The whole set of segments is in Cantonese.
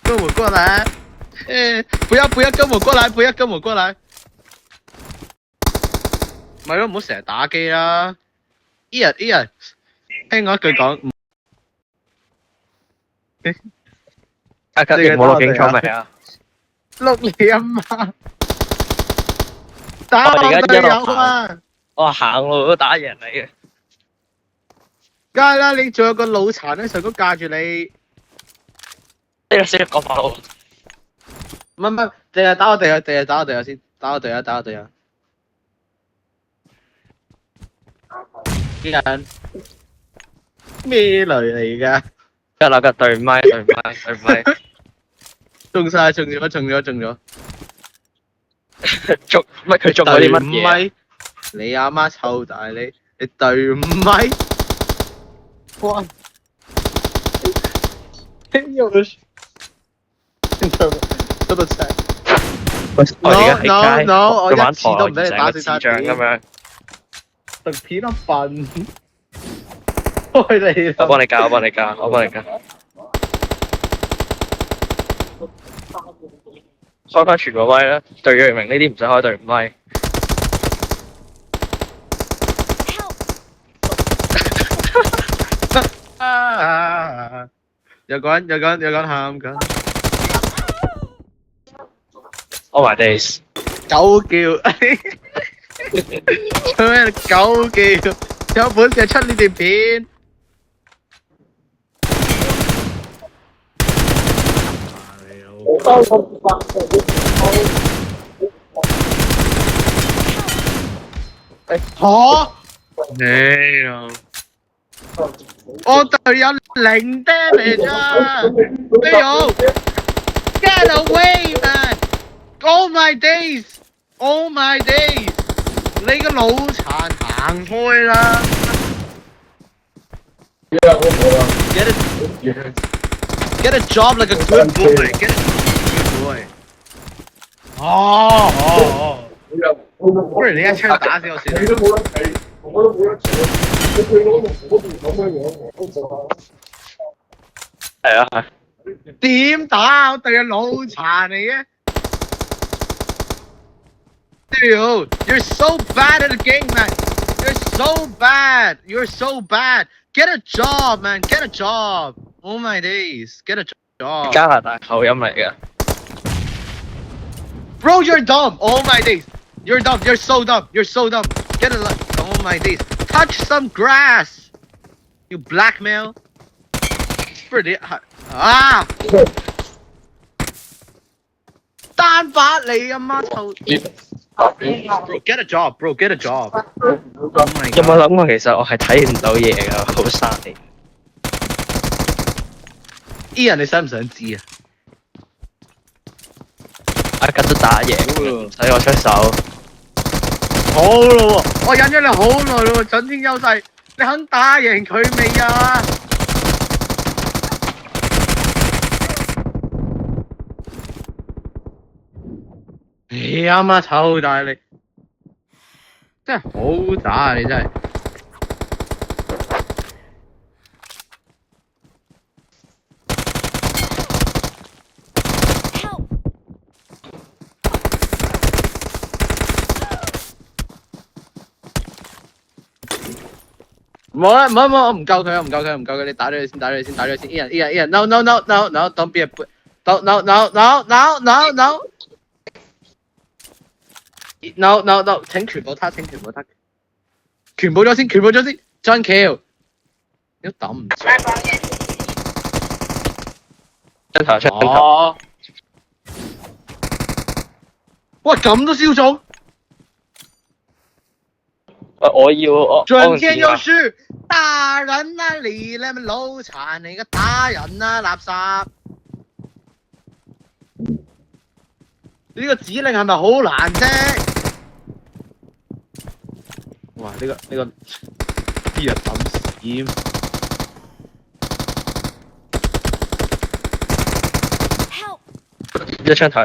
跟我過來，不要跟我過來，不要跟我過來。咪咯，唔好成日打機啦。Ian，聽我一句講。阿吉，你冇落警槍未啊？碌你阿媽！打我隊友啊！我行路都打贏你嘅。梗係啦，你仲有個腦殘喺上高架住你。呢個先講法好。唔係，淨係打我隊友，淨係打我隊友先，打我隊友，打我隊友。啲人咩雷嚟㗎？吉啦吉，對咪。中晒，中咗。中乜？佢中咗啲乜嘢？你阿媽臭大你對唔咪？哇！有的是。多多菜。我而家喺街， no， 我玩一次都唔俾你打死智障咁樣。食片都笨。開你啦！我幫你教。開翻全個咪啦，對楊明呢啲唔使開對咪。有個人喊緊。Oh my days！ 狗叫，做咩狗叫？有本事出呢段片。嚇！你啊！我隊友0 damage 啊！隊友 ，get away man！ Oh my days！Oh my days！ 你個腦殘行開啦 ！Get a job like a good boy！ Get a good boy！ 哦，不如你一槍打死我先。你都冇得企，我都冇得企。係啊。點打？我隊友腦殘嚟嘅。Dude, you're so bad at the game, man. You're so bad. Get a job, man. Get a job. Oh my days. Get a job. 加拿大口音嚟嘅。Bro, you're dumb. Oh my days. You're dumb. You're so dumb. Get a life. Oh my days. Touch some grass. You blackmail. Pretty. 單把你阿媽臭。Bro, get a job, bro. Get a job. Oh my god. 有冇諗過其實我係睇唔到嘢㗎，好嘥你。Ian，你想唔想知啊？阿吉都打贏，唔使我出手。好咯喎，我忍咗你好耐咯喎，準天優勢，你肯打贏佢未啊？你啱啱臭大力，真係好打啊！你真係。冇啦，唔好，我唔救佢，你打咗佢先。Ian，no，don't be a，no，請全部他，全部咗先，John kill， 你都抌唔住。出頭。哇，咁都燒中！我要準天優勢，打人啊！你咪腦殘嚟嘅，打人啊！垃圾！呢個指令係咪好難啫？哇！呢個啲人抌閃。一槍頭。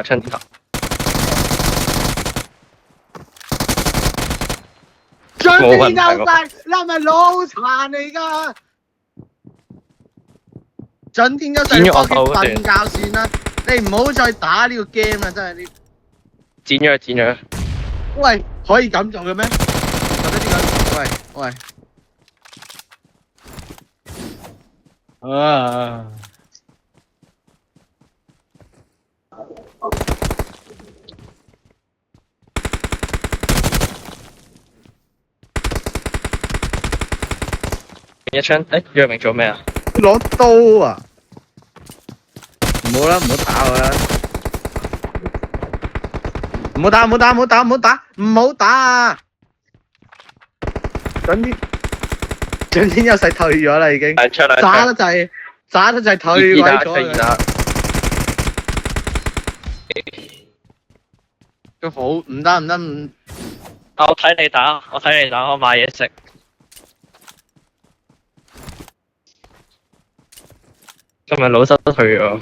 準天優勢，你係咪腦殘嚟㗎？準天優勢，放佢瞓覺算啦。你唔好再打呢個 game 啦，真係你。剪咗佢，剪咗佢。喂，可以咁做嘅咩？咁樣點解？喂。啊！一槍，誒，楊明做咩啊？攞刀啊！唔好啦，唔好打我啦！唔好打！唔好打！唔好打！唔好打！唔好打啊！總之優勢退咗啦，已經。出啦！渣得滯，渣得滯退鬼咗啦。個好唔得唔得唔。我睇你打，我買嘢食。今日老濕都退咗。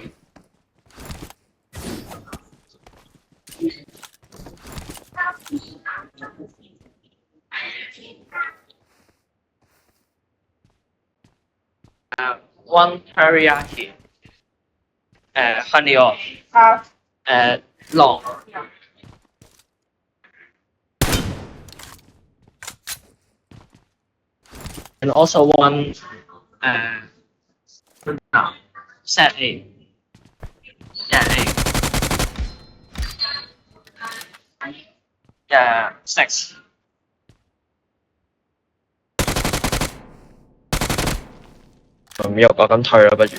One teriyaki. Honey off. Long. And also one set A. Yeah, 6. 唔喐啊，咁退啦，不如。